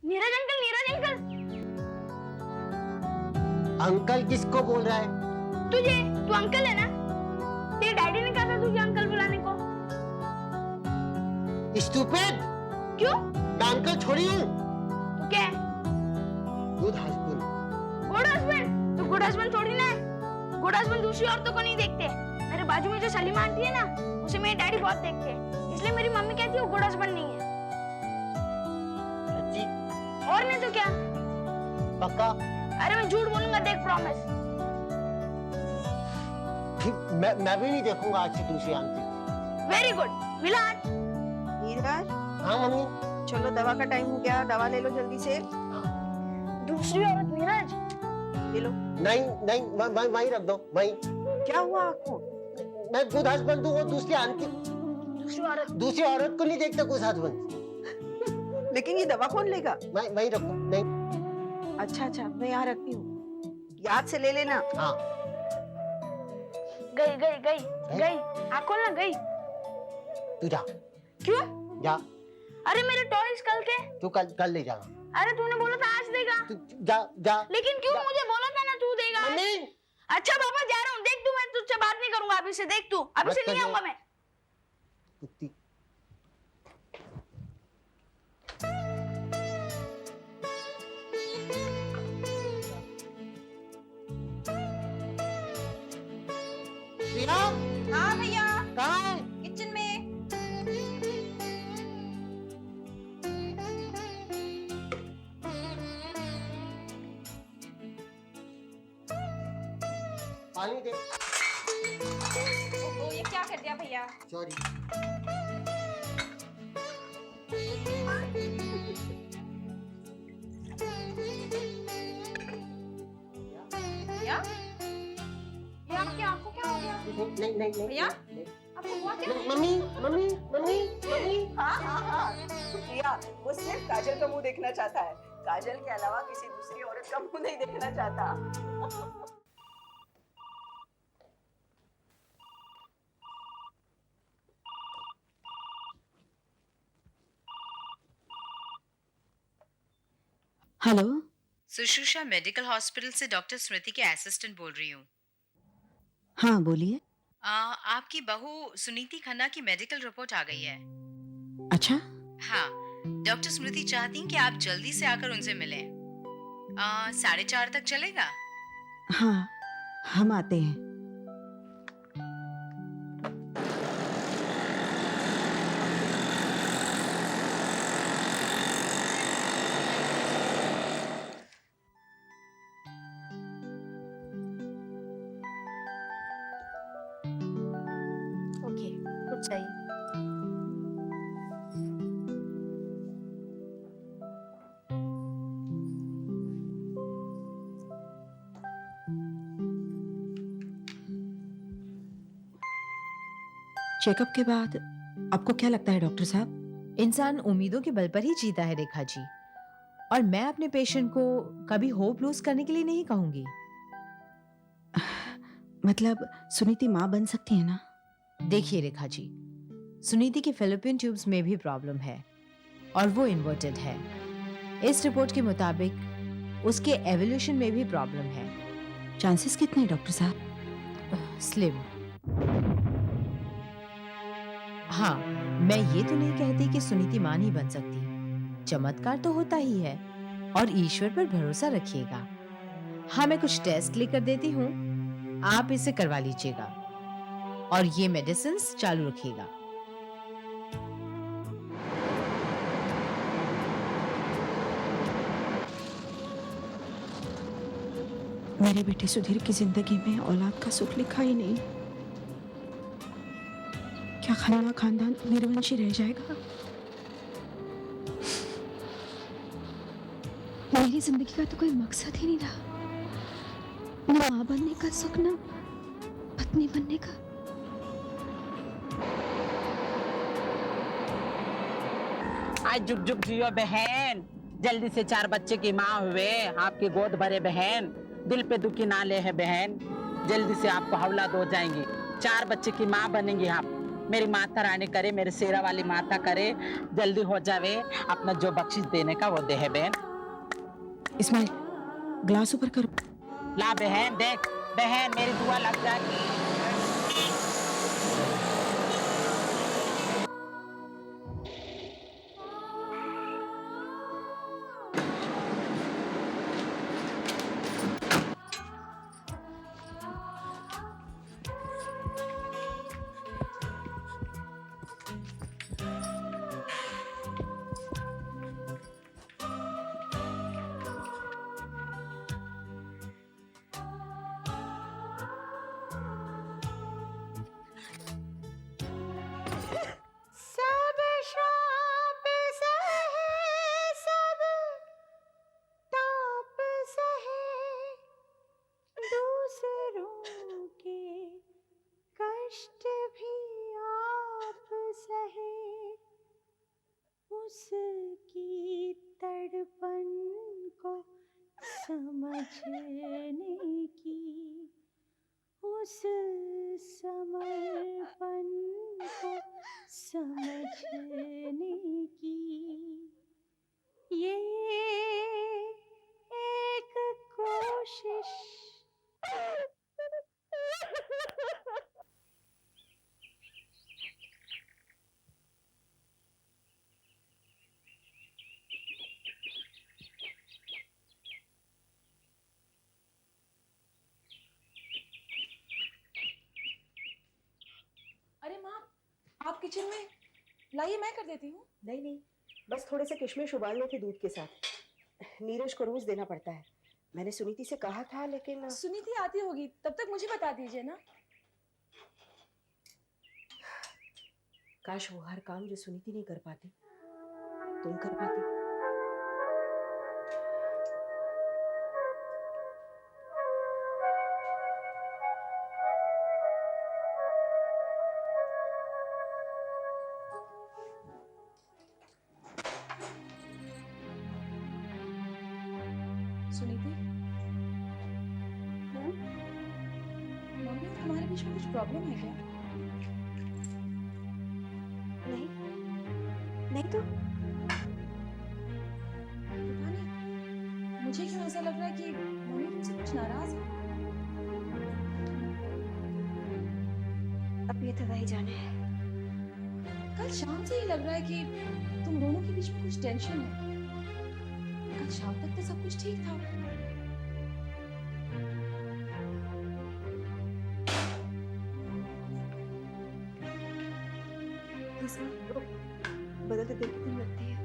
Neeraj uncle, Neeraj uncle. Uncle किसको बोल रहा है? तुझे, तू अंकल है ना? तेरे डैडी ने कहा था तुझे अंकल बुलाने को। स्टूपिड! क्यों? मैं अंकल थोड़ी हूँ। तू क्या है? Good husband. Good husband? तू गुड हस्बैंड थोड़ी ना है। गुड हस्बैंड दूसरी औरतों को नहीं देखते। मेरे बाजू में जो सलीमा आंटी है ना, उसे मेरे डैडी बहुत देखते हैं, इसलिए मेरी मम्मी कहती है वो गुड हस्बैंड नहीं है। सच्ची? और नहीं तो क्या? पक्का? अरे मैं झूठ बोलूंगा, देख प्रॉमिस। मैं भी नहीं देखूंगा आज से दूसरी आंटी। Very good. मिला हाथ। नीरज, हाँ मम्मी। चलो दवा का टाइम हो गया, दवा ले लो जल्दी से। दूसरी औरत नीरज? ले लो। नहीं नहीं, वहीं रख दो, वहीं। क्या हुआ आपको? मैं गुड हस्बैंड हूँ, वो दूसरी आंटी, दूसरी औरत को नहीं देखता गुड हस्बैंड। लेकिन ये दवा कौन लेगा? मैं वहीं रखूं? नहीं। अच्छा अच्छा, मैं यहाँ रखती हूँ, याद से ले लेना। हाँ। गई गई गई गई, आँख खोलना। गई। तू जा। क्यों? जा। अरे मेरे टॉयज कल के। तू कल ले जाना। अरे तूने बोला था आज देगा। तू जा जा। लेकिन क्यों? मुझे बोला था ना तू देगा। मम्मी। अच्छा पापा जा रहा हूँ, देख तू, मैं तुझसे बात नहीं करूंगा अभी से, देख तू, अभी से नहीं आऊंगा मैं। कुत्ती। प्रिया? हाँ भैया, कहाँ है? किचन में। पानी दे। ओहो, ये क्या कर दिया भैया? सॉरी। भैया, ये आपकी आंखों क्या हो गया? नहीं नहीं नहीं। भैया? नहीं। आपको हुआ क्या? Mummy mummy mummy mummy. हाँ हाँ हाँ, प्रिया वो सिर्फ काजल का मुंह देखना चाहता है, काजल के अलावा किसी दूसरी औरत का मुंह नहीं देखना चाहता। हेलो, सुश्रुषा मेडिकल हॉस्पिटल से डॉक्टर स्मृति के असिस्टेंट बोल रही हूँ। हाँ बोलिए। आपकी बहू सुनीति खन्ना की मेडिकल रिपोर्ट आ गई है। अच्छा, हाँ, डॉक्टर स्मृति चाहती हैं कि आप जल्दी से आकर उनसे मिलें। 4:30 तक चलेगा? हाँ हम आते हैं। ओके, कुछ सही। चेकअप के बाद आपको क्या लगता है डॉक्टर साहब? इंसान उम्मीदों के बल पर ही जीता है रेखा जी, और मैं अपने पेशेंट को कभी होप लूज करने के लिए नहीं कहूंगी। मतलब सुनीति माँ बन सकती है ना? देखिए रेखा जी, सुनीति के फिलिपिन ट्यूब्स में भी प्रॉब्लम है और वो इन्वर्टेड है। इस रिपोर्ट के मुताबिक उसके एवोल्यूशन में भी प्रॉब्लम है। चांसेस कितने डॉक्टर साहब? स्लिम। हाँ, मैं ये तो नहीं कहती कि सुनीति मां नहीं बन सकती, चमत्कार तो होता ही है, और ईश्वर पर भरोसा रखिएगा। हाँ, मैं कुछ टेस्ट लेकर देती हूँ, आप इसे करवा लीजिएगा और ये मेडिसिन्स चालू रखिएगा। मेरे बेटे सुधीर की जिंदगी में औलाद का सुख लिखा ही नहीं। क्या खन्ना खानदान निर्वंशी रह जाएगा? मेरी जिंदगी का तो कोई मकसद ही नहीं रहा, न मां बनने का सुख, न पत्नी बनने का। आज जुग जुग जियो बहन, जल्दी से 4 बच्चे की माँ हुए, आपकी गोद भरे बहन, दिल पे दुखी ना ले है बहन, जल्दी से आपको औलाद हो जाएंगी, 4 बच्चे की माँ बनेंगी आप, मेरी माता रानी करे, मेरे शेरा वाली माता करे, जल्दी हो जावे, अपना जो बख्शिश देने का वो दे है बहन। इस्माइल, ग्लास ऊपर कर। ला बहन, देख बहन, मेरी दुआ लग जाएगी। सब शाप सहे, सब ताप सहे, दूसरों के कष्ट भी आप सहे, उसकी तड़पन को समझने की, उस समर्पण को समझने की ये एक कोशिश। अरे माँ, आप किचन में लाइए, मैं कर देती हूँ। नहीं, बस थोड़े से किशमिश उबालने थे दूध के साथ। नीरज को रोज देना पड़ता है। मैंने सुनीति से कहा था, लेकिन सुनीति आती होगी, तब तक मुझे बता दीजिए ना। काश वो हर काम जो सुनीति नहीं कर पाती तुम कर पाती। सुनीति, मम्मी और हमारे बीच में कुछ प्रॉब्लम है क्या? नहीं तो पता नहीं, मुझे क्यों ऐसा लग रहा है कि मम्मी तुमसे कुछ नाराज है। अब ये तो वही जाने है। कल शाम से ही लग रहा है कि तुम दोनों के बीच में कुछ टेंशन है। कल शाम तक तो सब कुछ ठीक था। बदलते देख के लगती है।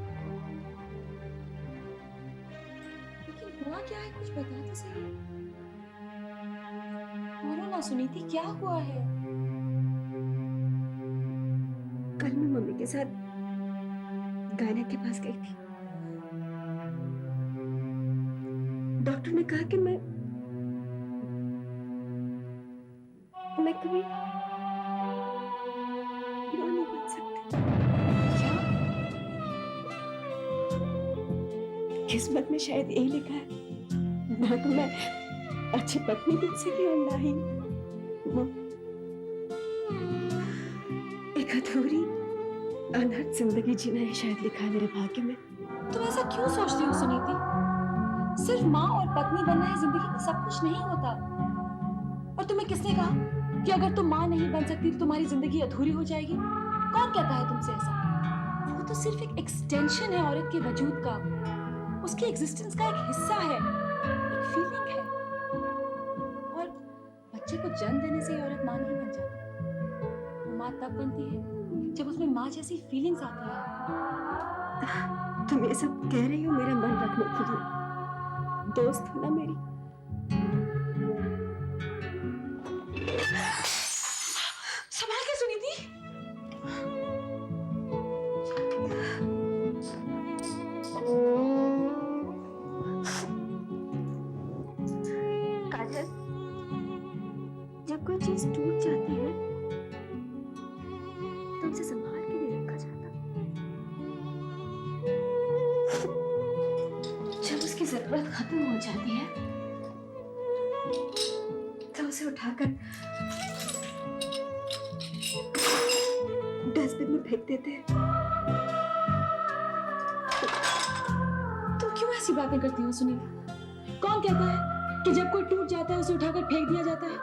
लेकिन हुआ क्या है, कुछ बता तो सही। बोलो ना सुनीति, क्या हुआ है? कल मैं मम्मी के साथ गायना के पास गई थी। डॉक्टर ने कहा कि मैं कभी मां नहीं बन सकती। क्या? किस्मत में शायद यही लिखा है, ना तो मैं अच्छी पत्नी बन सकी और ना ही एक अधूरी अनर्थ जिंदगी जीना है शायद लिखा है मेरे भाग्य में। तुम ऐसा क्यों सोचती हो सुनीति? सिर्फ माँ और पत्नी बनना ही जिंदगी में सब कुछ नहीं होता। और तुम्हें किसने कहा कि अगर तुम माँ नहीं बन सकती तो तुम्हारी जिंदगी अधूरी हो जाएगी? कौन कहता है तुमसे ऐसा? वो तो सिर्फ एक एक्सटेंशन है औरत के वजूद का, उसकी एग्जिस्टेंस का एक हिस्सा है, एक फीलिंग है। और बच्चे को जन्म देने से ही औरत माँ नहीं बन जाती। वो माँ तब बनती है जब उसमें माँ जैसी फीलिंग्स आती है। तुम ये सब कह रही हो मेरा मन रखने के लिए? दोस्त हो ना मेरी। संभाल के सुनीति। काजल, जब कोई चीज टूट जाती है तो उसे संभाल के नहीं रखा जाता। जब उसकी जरूरत खत्म हो जाती है तो उसे उठाकर फेंक देते हैं। तुम क्यों ऐसी बातें करती हो सुनीता? कौन कहता है कि जब कोई टूट जाता है उसे उठाकर फेंक दिया जाता है?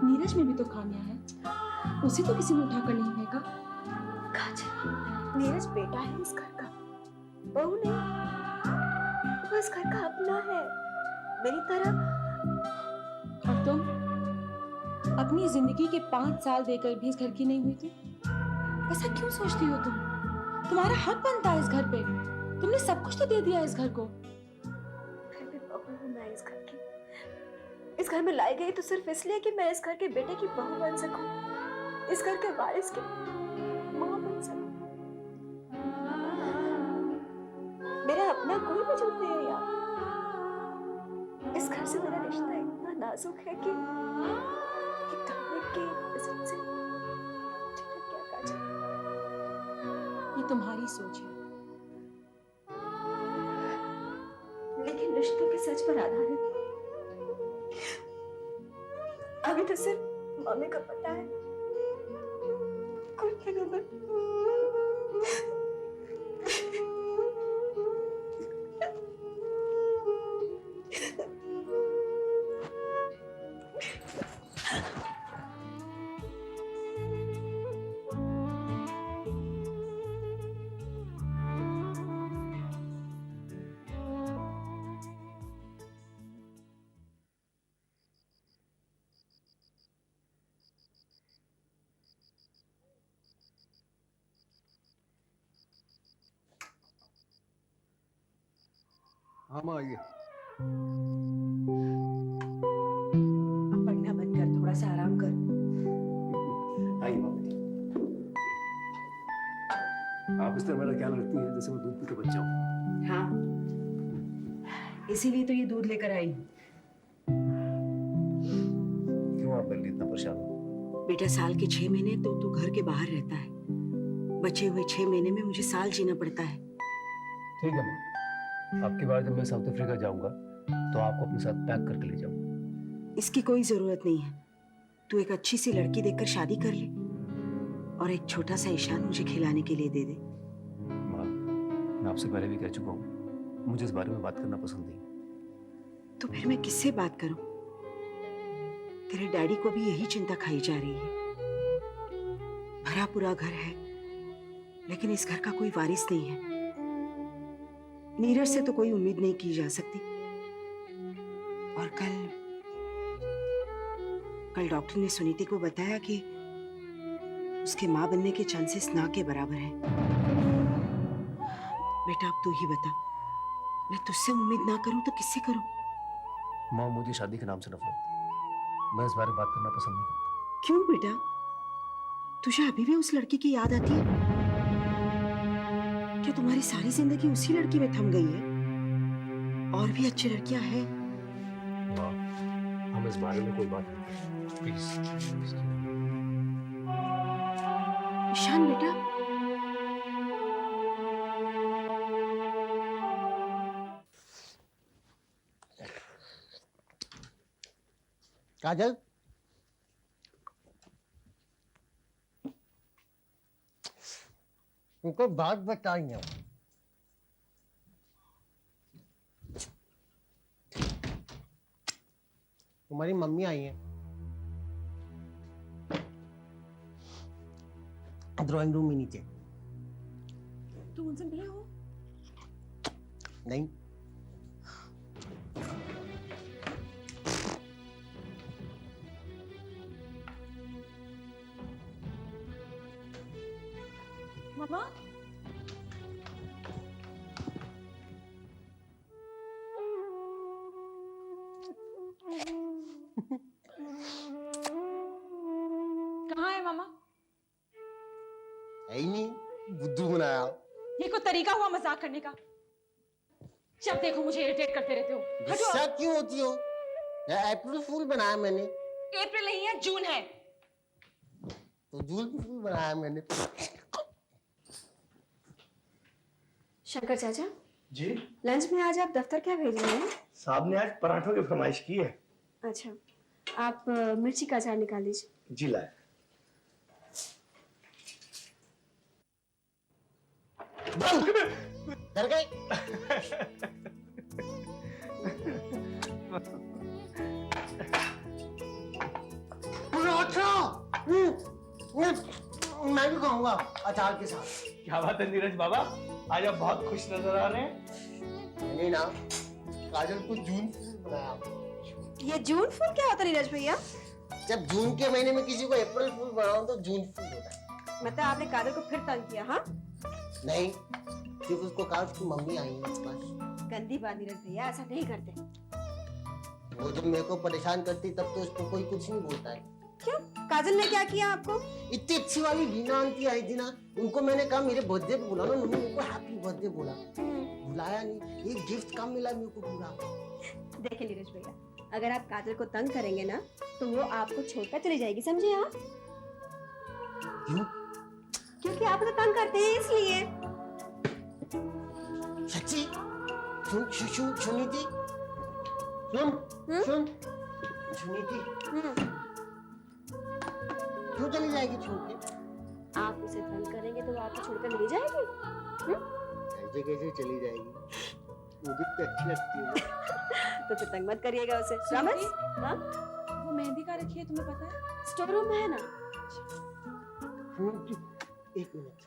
नीरज में भी तो खामियां हैं, उसे तो किसी ने उठाकर नहीं फेंका। काजल, नीरज बेटा है इस घर का, बहू नहीं। वो इस घर का अपना है, मेरी तरह। और तुम अपनी जिंदगी के 5 साल देकर भी इस घर की नहीं हुई तुम? ऐसा क्यों सोचती हो तुम? तुम्हारा हक बनता है इस घर पे, तुमने सब कुछ तो दे दिया इस घर को। फिर भी बहू हूँ मैं इस घर की। इस घर में लाई गई तो सिर्फ इसलिए कि मैं इस घर के बेटे की बहू बन सकूं, इस घर के वारिस की माँ बन सकूं। मेरा अपना कोई वजूद नहीं है यार। इस घर से मेरा रिश्ता इतना नाजुक है कि कमरे की इज्जत से चिढ़ गया काजल। ये तुम्हारी सोच है, लेकिन रिश्तों के सच पर आधारित। अभी तो सिर्फ मम्मी को पता है, कोई खबर। हाँ माँ आइए। पढ़ना बंद कर, थोड़ा सा आराम कर। आइए माँ बेटी। आप इस तरह मेरा ख्याल रखती हैं जैसे मैं दूध पी के बच्चा हूँ। हाँ, इसीलिए तो ये दूध लेकर आई हूँ। क्यों आप मेरे लिए इतना परेशान हो? बेटा, साल के 6 महीने तो तू घर के बाहर रहता है, बचे हुए 6 महीने में मुझे साल जीना पड़ता है। ठीक है माँ, आपकी बार जब मैं साउथ अफ्रीका जाऊंगा तो आपको अपने साथ पैक करके ले जाऊंगा। इसकी कोई जरूरत नहीं है। तू एक अच्छी सी लड़की देखकर शादी कर ले और एक छोटा सा ईशान मुझे खिलाने के लिए दे दे। माँ, मैं आपसे पहले भी कह चुका हूँ, मुझे इस बारे में बात करना पसंद नहीं। तो फिर मैं किससे बात करूं? तेरे डैडी को भी यही चिंता खाई जा रही है। भरा पूरा घर है, लेकिन इस घर का कोई वारिस नहीं है। नीरज से तो कोई उम्मीद नहीं की जा सकती। और कल डॉक्टर ने सुनीति को बताया कि उसके मां बनने के चांसेस ना के बराबर हैं। बेटा, अब तू ही बता, मैं तुझसे उम्मीद ना करूं तो किससे करूं? माँ, मुझे शादी के नाम से नफरत, मैं इस बारे में बात करना पसंद नहीं करता। क्यों बेटा, तुझे अभी भी उस लड़की की याद आती है? क्या तुम्हारी सारी जिंदगी उसी लड़की में थम गई है? और भी अच्छी लड़कियां हैं। माँ, हम इस बारे में कोई बात नहीं, प्लीज। ईशान बेटा, काजल, तुमको बात बताइए। तुम्हारी मम्मी आई है ड्राइंग रूम में नीचे। तुम उनसे मिले हो? नहीं। मामा, कहाँ है मामा? है ही नहीं, बुद्धू बनाया। ये कोई तरीका हुआ मजाक करने का? जब देखो मुझे इरिटेट करते रहते हो। गुस्सा क्यों होती हो? अप्रैल फूल बनाया मैंने। अप्रैल नहीं है, जून है। तो जून फूल बनाया मैंने। शंकर चाचा, जी लंच में आज आप दफ्तर क्या भेज रहे हैं? साहब ने आज पराठों की फरमाइश की है। अच्छा, आप मिर्ची का अचार निकाल लीजिए। जी लाए। डर गए? मैं भी खाऊंगा अचार के साथ। क्या बात है नीरज बाबा, आज आप बहुत खुश नजर आ रहे हैं। मैंने ना काजल को जून फूल बनाया। ये जून फूल क्या होता है नीरज भैया? जब जून के महीने में किसी को अप्रैल फूल बनाऊं तो जून फूल होता है। मतलब आपने काजल को फिर तंग किया? हाँ, नहीं, सिर्फ उसको कहा उसकी मम्मी आई है बस। गंदी बात नीरज भैया, ऐसा नहीं करते। वो जब मेरे को परेशान करती तब तो उसको कोई कुछ नहीं बोलता है। क्यों? काजल ने क्या किया आपको? इतनी अच्छी वाली वीना आंटी आई थी ना, उनको मैंने कहा मेरे बर्थडे पे बुलाना, उन्होंने मेरे को हैप्पी बर्थडे बोला, बुलाया नहीं। एक गिफ्ट कम मिला मेरे को पूरा। देखिए नीरज भैया, अगर आप काजल को तंग करेंगे ना तो वो आपको छोड़कर चली जाएगी, समझे आप? क्यों? क्योंकि आप उसे तंग करते हैं इसलिए। सच्ची? सुनी थी? सुन सुनी थी? क्यों चली जाएगी छोड़ के? आप उसे तंग करेंगे तो वो आपको छोड़कर नहीं जाएगी। ऐसे कैसे चली जाएगी? मुझे तो अच्छी लगती है। तो फिर तंग मत करिएगा उसे, समझ? हाँ? वो मेहंदी का रखी है, तुम्हें पता है? स्टोर रूम में है ना। एक मिनट।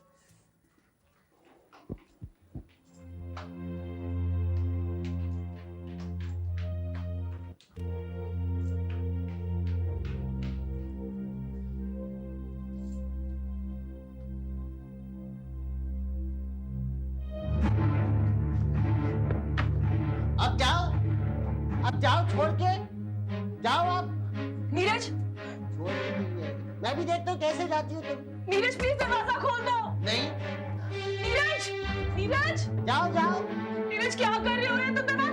अब जाओ छोड़ के जाओ आप। नीरज, छोड़ के नहीं है। मैं भी देखता हूँ कैसे जाती हो तुम। नीरज प्लीज दरवाजा खोल दो। नहीं, नीरज, नीरज, जाओ जाओ। नीरज क्या कर रहे हो? ये तो दरवाजा